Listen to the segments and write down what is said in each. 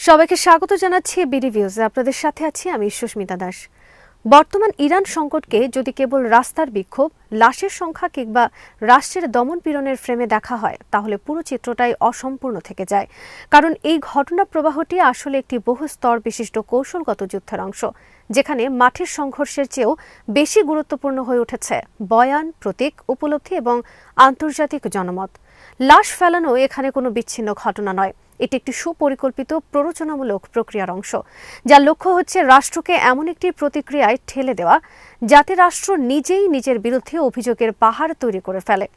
সবাইকে স্বাগত জানাচ্ছি বিডি ভিউজে। আপনাদের সাথে আছি আমি সুস্মিতা দাস। বর্তমান ইরান সংকটকে যদি কেবল রাস্তার বিক্ষোভ, লাশের সংখ্যা কিংবা রাষ্ট্রের দমন পীড়নের ফ্রেমে দেখা হয় তাহলে পুরো চিত্রটাই অসম্পূর্ণ থেকে যায়। কারণ এই ঘটনা প্রবাহটি আসলে একটি বহু স্তর বিশিষ্ট কৌশলগত যুদ্ধের অংশ, যেখানে মাঠের সংঘর্ষের চেয়েও বেশি গুরুত্বপূর্ণ হয়ে উঠেছে বয়ান, প্রতীক, উপলব্ধি এবং আন্তর্জাতিক জনমত। লাশ ফেলানো এখানে কোনো বিচ্ছিন্ন ঘটনা নয়, এটি একটি সুপরিকল্পিত প্ররোচনামূলক প্রক্রিয়ার অংশ, যার লক্ষ্য হচ্ছে রাষ্ট্রকে এমন একটি প্রতিক্রিয়ায় ঠেলে দেওয়া যাতে রাষ্ট্র নিজেই নিজের বিরুদ্ধে অভিযোগের পাহাড় তৈরি করে ফেলে।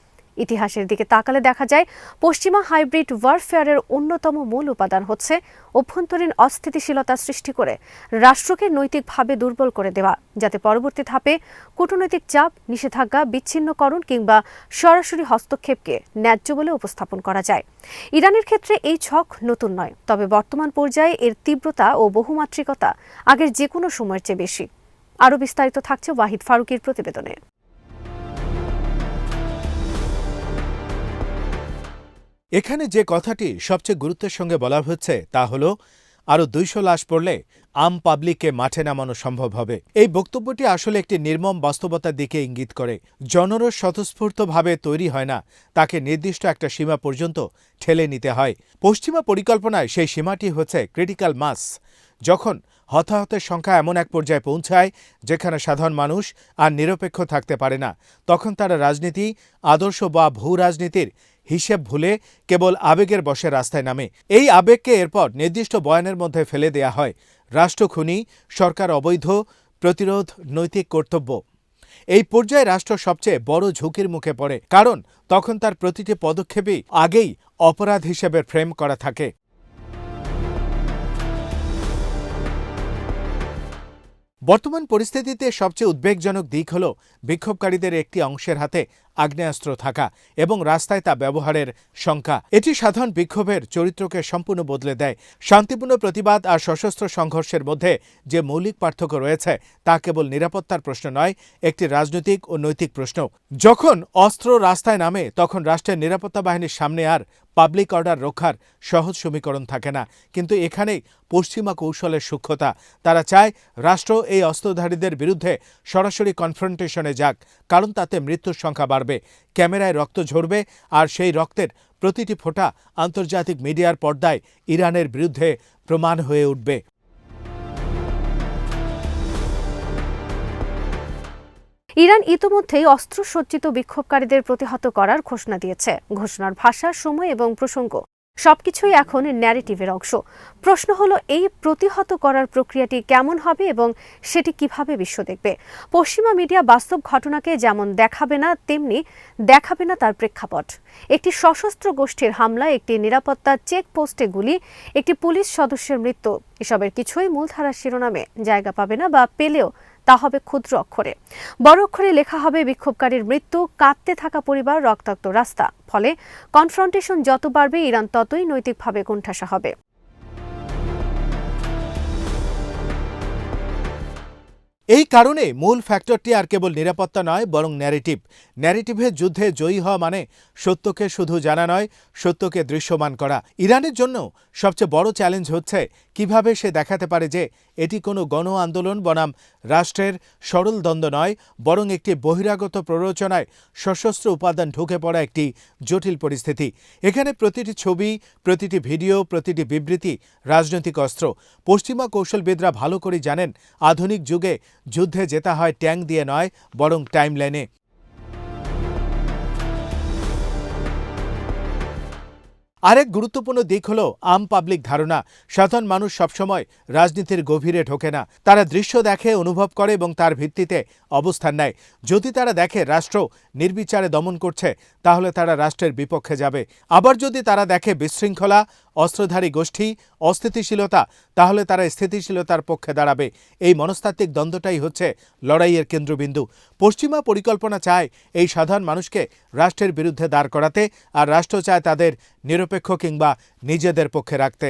ইতিহাসের দিকে তাকালে দেখা যায় পশ্চিমা হাইব্রিড ওয়ারফেয়ারের অন্যতম মূল উপাদান হচ্ছে অভ্যন্তরীণ অস্থিতিশীলতা সৃষ্টি করে রাষ্ট্রকে নৈতিকভাবে দুর্বল করে দেওয়া, যাতে পরবর্তী ধাপে কূটনৈতিক চাপ, নিষেধাজ্ঞা, বিচ্ছিন্নকরণ কিংবা সরাসরি হস্তক্ষেপকে ন্যায্য বলে উপস্থাপন করা যায়। ইরানের ক্ষেত্রে এই ছক নতুন নয়, তবে বর্তমান পর্যায়ে এর তীব্রতা ও বহুমাত্রিকতা আগের যে কোনো সময়ের চেয়ে বেশি। আরও বিস্তারিত থাকছে ওয়াহিদ ফারুকীর প্রতিবেদনে। এখানে যে কথাটি সবচেয়ে গুরুত্বের সঙ্গে বলা হচ্ছে তা হল আরও ২০০ লাশ পড়লে আম পাবলিককে মাঠে নামানো সম্ভব হবে। এই বক্তব্যটি আসলে একটি নির্মম বাস্তবতার দিকে ইঙ্গিত করে। জনরস স্বতঃস্ফূর্তভাবে তৈরি হয় না, তাকে নির্দিষ্ট একটা সীমা পর্যন্ত ঠেলে নিতে হয়। পশ্চিমা পরিকল্পনায় সেই সীমাটি হচ্ছে ক্রিটিক্যাল মাস। যখন হতাহতের সংখ্যা এমন এক পর্যায়ে পৌঁছায় যেখানে সাধারণ মানুষ আর নিরপেক্ষ থাকতে পারে না, তখন তারা রাজনীতি, আদর্শ বা ভূ রাজনীতির হিসেব ভুলে কেবল আবেগের বশে রাস্তায় নামে। এই আবেগকে এরপর নির্দিষ্ট বয়ানের মধ্যে ফেলে দেয়া হয়। রাষ্ট্র খুনি, সরকার অবৈধ, প্রতিরোধ নৈতিক কর্তব্য। এই পর্যায়ে রাষ্ট্র সবচেয়ে বড় ঝুঁকির মুখে পড়ে, কারণ তখন তার প্রতিটি পদক্ষেপই আগেই অপরাধ হিসেবে ফ্রেম করা থাকে। বর্তমান পরিস্থিতিতে সবচেয়ে উদ্বেগজনক দিক হল বিক্ষোভকারীদের একটি অংশের হাতে আগ্নেয়াস্ত্র থাকা এবং রাস্তায় তা ব্যবহারের সংখ্যা। এটি সাধারণ বিক্ষোভের চরিত্রকে সম্পূর্ণ বদলে দেয়। শান্তিপূর্ণ প্রতিবাদ আর সশস্ত্র সংঘর্ষের মধ্যে যে মৌলিক পার্থক্য রয়েছে তা কেবল নিরাপত্তার প্রশ্ন নয়, একটি রাজনৈতিক ও নৈতিক প্রশ্ন। যখন অস্ত্র রাস্তায় নামে তখন রাষ্ট্রের নিরাপত্তা বাহিনীর সামনে আর পাবলিক অর্ডার রক্ষার সহজ সমীকরণ থাকে না। কিন্তু এখানেই পশ্চিমা কৌশলের সূক্ষ্মতা। তারা চায় রাষ্ট্র এই অস্ত্রধারীদের বিরুদ্ধে সরাসরি কনফ্রন্টেশনে যাক, কারণ তাতে মৃত্যুর সংখ্যা বাড়বে, ক্যামেরায় রক্ত ঝরবে, আর সেই রক্তের প্রতিটি ফোঁটা আন্তর্জাতিক মিডিয়ার পর্দায় ইরানের বিরুদ্ধে প্রমাণ হয়ে উঠবে। ইরান ইতোমধ্যেই অস্ত্রসজ্জিত বিক্ষোভকারীদের প্রতিহত করার ঘোষণা দিয়েছে। ঘোষণার ভাষা, সময় এবং প্রসঙ্গ সবকিছুই এখন ন্যারেটিভের অংশ। প্রশ্ন হলো, এই প্রতিহত করার প্রক্রিয়াটি কেমন হবে এবং সেটি কিভাবে বিশ্ব দেখবে? পশ্চিমা মিডিয়া বাস্তব ঘটনাকে যেমন দেখাবে না, তেমনি দেখাবে না তার প্রেক্ষাপট। একটি সশস্ত্র গোষ্ঠীর হামলা, একটি নিরাপত্তা চেকপোস্টে গুলি, একটি পুলিশ সদস্যের মৃত্যু, এসবের কিছুই মূলধারার শিরোনামে জায়গা পাবে না, বা পেলেও তা হবে ক্ষুদ্র অক্ষরে। বড় অক্ষরে লেখা হবে বিক্ষোভকারীর মৃত্যু, কাঁদতে থাকা পরিবার, রক্তাক্ত রাস্তা। ফলে কনফ্রন্টেশন যত বাড়বে, ইরান ততই নৈতিকভাবে কোণঠাসা হবে। এই কারণে মূল ফ্যাক্টরটি আর কেবল নিরাপত্তা নয়, বরং ন্যারেটিভ। ন্যারেটিভের যুদ্ধে জয়ী হওয়া মানে সত্যকে শুধু জানা নয়, সত্যকে দৃশ্যমান করা। ইরানের জন্য সবচেয়ে বড় চ্যালেঞ্জ হচ্ছে কিভাবে সে দেখাতে পারে যে এটি কোনো গণ আন্দোলন বনাম রাষ্ট্রের সরল দ্বন্দ্ব নয়, বরং একটি বহিরাগত প্ররোচনায় সশস্ত্র উপাদান ঢুকে পড়া একটি জটিল পরিস্থিতি। এখানে প্রতিটি ছবি, প্রতিটি ভিডিও, প্রতিটি বিবৃতি রাজনৈতিক অস্ত্র। পশ্চিমা কৌশলবিদরা ভালো করে জানেন আধুনিক যুগে যুদ্ধে জেতা হয় ট্যাঙ্ক দিয়ে নয়, বরং টাইমলাইনে। আরেক গুরুত্বপূর্ণ দিক হল আম পাবলিক ধারণা। সাধারণ মানুষ সবসময় রাজনীতির গভীরে ঢোকে না। তারা দৃশ্য দেখে, অনুভব করে এবং তার ভিত্তিতে অবস্থান নেয়। যদি তারা দেখে রাষ্ট্র নির্বিচারে দমন করছে, তাহলে তারা রাষ্ট্রের বিপক্ষে যাবে। আবার যদি তারা দেখে বিশৃঙ্খলা, অস্ত্রধারী গোষ্ঠী, অস্থিতিশীলতা, তাহলে তারা স্থিতিশীলতার পক্ষে দাঁড়াবে। এই মনস্তাত্ত্বিক দ্বন্দ্বটাই হচ্ছে লড়াইয়ের কেন্দ্রবিন্দু। পশ্চিমা পরিকল্পনা চায় এই সাধারণ মানুষকে রাষ্ট্রের বিরুদ্ধে দাঁড় করাতে, আর রাষ্ট্র চায় তাদের নিরপেক্ষ কিংবা নিজেদের পক্ষে রাখতে।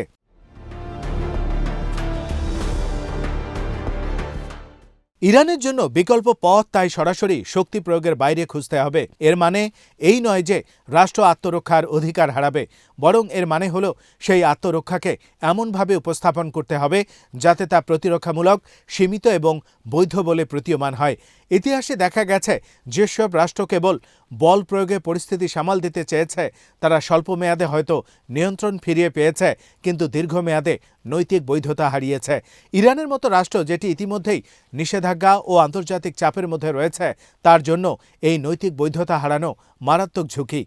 ইরানের জন্য বিকল্প পথ তাই সরাসরি শক্তি প্রয়োগের বাইরে খুঁজতে হবে। এর মানে এই নয় যে রাষ্ট্র আত্মরক্ষার অধিকার হারাবে, বরং এর মানে হলো সেই আত্মরক্ষাকে এমনভাবে উপস্থাপন করতে হবে যাতে তা প্রতিরক্ষামূলক, সীমিত এবং বৈধ বলে প্রতীয়মান হয়। ইতিহাসে দেখা গেছে যেসব রাষ্ট্র কেবল বল প্রয়োগে পরিস্থিতি সামাল দিতে চেয়েছে তারা স্বল্প মেয়াদে হয়তো নিয়ন্ত্রণ ফিরিয়ে পেয়েছে, কিন্তু দীর্ঘমেয়াদে নৈতিক বৈধতা হারিয়েছে। ইরানের মতো রাষ্ট্র, যেটি ইতিমধ্যেই নিষেধাজ্ঞা ও আন্তর্জাতিক চাপের মধ্যে রয়েছে, তার জন্য এই নৈতিক বৈধতা হারানো মারাত্মক ঝুঁকি।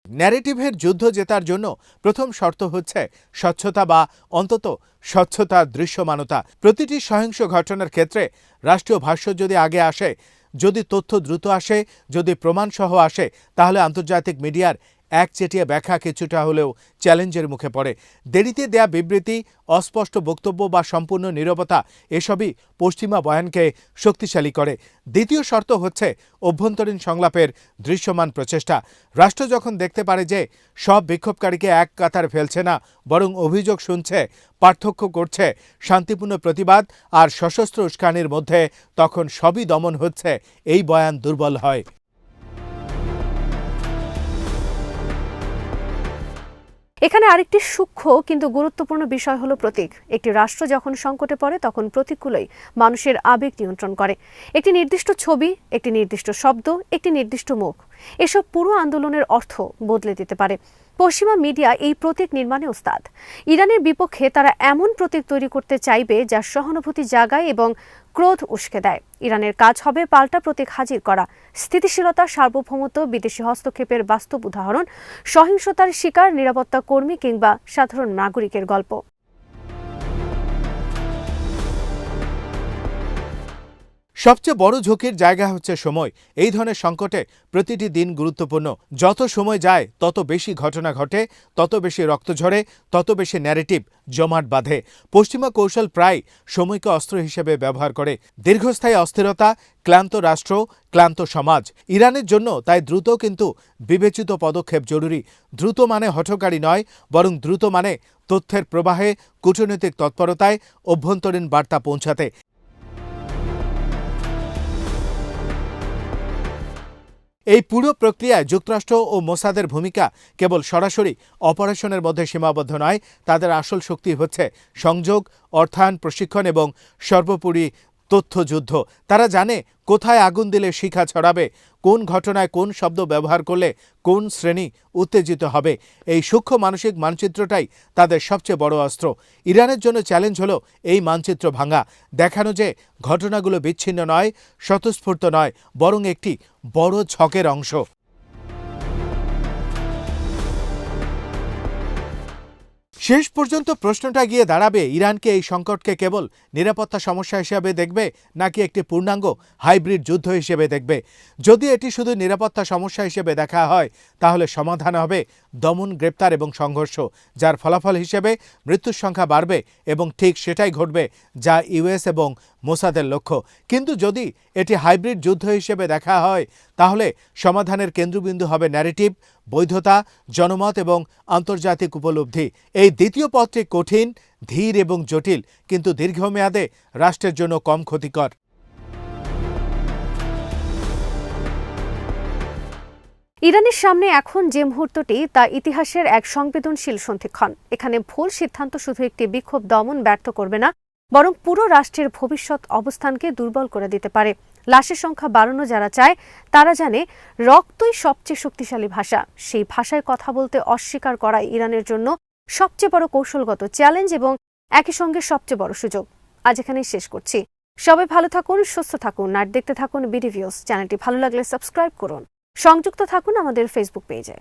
ন্যারেটিভের যুদ্ধ জেতার জন্য প্রথম শর্ত হচ্ছে স্বচ্ছতা, বা অন্তত স্বচ্ছতার দৃশ্যমানতা। প্রতিটি সহিংস ঘটনার ক্ষেত্রে রাষ্ট্রীয় ভাষ্য যদি আগে আসে, যদি তথ্য দ্রুত আসে, যদি প্রমাণসহ আসে, তাহলে আন্তর্জাতিক মিডিয়ার একচেটিয়া ব্যাখ্যা কিছুটা হলেও চ্যালেঞ্জের মুখে পড়ে। দেরিতে দেয়া বিবৃতি, অস্পষ্ট বক্তব্য বা সম্পূর্ণ নীরবতা এসবই পশ্চিমা বয়ানকে শক্তিশালী করে। দ্বিতীয় শর্ত হচ্ছে অভ্যন্তরীণ সংলাপের দৃশ্যমান প্রচেষ্টা। রাষ্ট্র যখন দেখতে পারে যে সব বিক্ষোভকারীকে এক কাতারে ফেলছে না, বরং অভিযোগ শুনছে, পার্থক্য করছে শান্তিপূর্ণ প্রতিবাদ আর সশস্ত্র উস্কানির মধ্যে, তখন সবই দমন হচ্ছে, এই বয়ান দুর্বল হয়। এখানে আরেকটি সূক্ষ্ম কিন্তু গুরুত্বপূর্ণ বিষয় হলো প্রতীক। একটি রাষ্ট্র যখন সংকটে পড়ে তখন প্রতীকগুলোই মানুষের আবেগ নিয়ন্ত্রণ করে। একটি নির্দিষ্ট ছবি, একটি নির্দিষ্ট শব্দ, একটি নির্দিষ্ট মুখ, এসব পুরো আন্দোলনের অর্থ বদলে দিতে পারে। পশ্চিমা মিডিয়া এই প্রতীক নির্মাণে ওস্তাদ। ইরানের বিপক্ষে তারা এমন প্রতীক তৈরি করতে চাইবে যা সহানুভূতি জাগায় এবং ক্রোধ উস্কে দেয়। ইরানের কাজ হবে পাল্টা প্রতীক হাজির করা, স্থিতিশীলতা, সার্বভৌমত্ব, বিদেশি হস্তক্ষেপের বাস্তব উদাহরণ, সহিংসতার শিকার নিরাপত্তা কর্মী কিংবা সাধারণ নাগরিকের গল্প। সবচেয়ে বড় ঝুঁকির জায়গা হচ্ছে সময়। এই ধরনের সংকটে প্রতিটি দিন গুরুত্বপূর্ণ। যত সময় যায় তত বেশি ঘটনা ঘটে, তত বেশি রক্ত ঝরে, তত বেশি ন্যারেটিভ জমাট বাঁধে। পশ্চিমা কৌশল প্রায় সময়কে অস্ত্র হিসেবে ব্যবহার করে। দীর্ঘস্থায়ী অস্থিরতা, ক্লান্ত রাষ্ট্র, ক্লান্ত সমাজ। ইরানের জন্য তাই দ্রুত কিন্তু বিবেচিত পদক্ষেপ জরুরি। দ্রুত মানে হঠকারী নয়, বরং দ্রুত মানে তথ্যের প্রবাহে, কূটনৈতিক তৎপরতায়, অভ্যন্তরীণ বার্তা পৌঁছাতে। এই পুরো প্রক্রিয়ায় যুক্তরাষ্ট্র ও মোসাদের ভূমিকা কেবল সরাসরি অপারেশনের মধ্যে সীমাবদ্ধ নয়। তাদের আসল শক্তি হচ্ছে সংযোগ, অর্থায়ন, প্রশিক্ষণ এবং সর্বোপরি তথ্যযুদ্ধ। তারা জানে কোথায় আগুন দিলে শিখা ছড়াবে, কোন ঘটনায় কোন শব্দ ব্যবহার করলে কোন শ্রেণী উত্তেজিত হবে। এই সূক্ষ্ম মানসিক মানচিত্রটাই তাদের সবচেয়ে বড় অস্ত্র। ইরানের জন্য চ্যালেঞ্জ হলো এই মানচিত্র ভাঙা, দেখানো যে ঘটনাগুলো বিচ্ছিন্ন নয়, স্বতঃস্ফূর্ত নয়, বরং একটি বড় ছকের অংশ। শেষ পর্যন্ত প্রশ্নটা গিয়ে দাঁড়াবে, ইরানকে এই সংকটকে কেবল নিরাপত্তা সমস্যা হিসেবে দেখবে, নাকি একটি পূর্ণাঙ্গ হাইব্রিড যুদ্ধ হিসেবে দেখবে। যদি এটি শুধু নিরাপত্তা সমস্যা হিসেবে দেখা হয়, তাহলে সমাধান হবে দমন, গ্রেপ্তার এবং সংঘর্ষ, যার ফলাফল হিসেবে মৃত্যুর সংখ্যা বাড়বে, এবং ঠিক সেটাই ঘটবে যা ইউএস এবং মোসাদের লক্ষ্য। কিন্তু যদি এটি হাইব্রিড যুদ্ধ হিসেবে দেখা হয়, তাহলে সমাধানের কেন্দ্রবিন্দু হবে ন্যারেটিভ, বৈধতা, জনমত এবং আন্তর্জাতিক উপলব্ধি। এই দ্বিতীয় পথটি কঠিন, ধীর এবং জটিল, কিন্তু দীর্ঘমেয়াদে রাষ্ট্রের জন্য কম ক্ষতিকর। ইরানের সামনে এখন যে মুহূর্তটি, তা ইতিহাসের এক সংবেদনশীল সন্ধিক্ষণ। এখানে ভুল সিদ্ধান্ত শুধু একটি বিক্ষোভ দমন ব্যর্থ করবে না, বরং পুরো রাষ্ট্রের ভবিষ্যৎ অবস্থানকে দুর্বল করে দিতে পারে। লাশের সংখ্যা বাড়ানো যারা চায়, তারা জানে রক্তই সবচেয়ে শক্তিশালী ভাষা। সেই ভাষায় কথা বলতে অস্বীকার করা ইরানের জন্য সবচেয়ে বড় কৌশলগত চ্যালেঞ্জ এবং একই সঙ্গে সবচেয়ে বড় সুযোগ। আজ এখানেই শেষ করছি। সবাই ভালো থাকুন, সুস্থ থাকুন আর দেখতে থাকুন বিডি ভিউজ। চ্যানেলটি ভালো লাগলে সাবস্ক্রাইব করুন। সংযুক্ত থাকুন আমাদের ফেসবুক পেজে।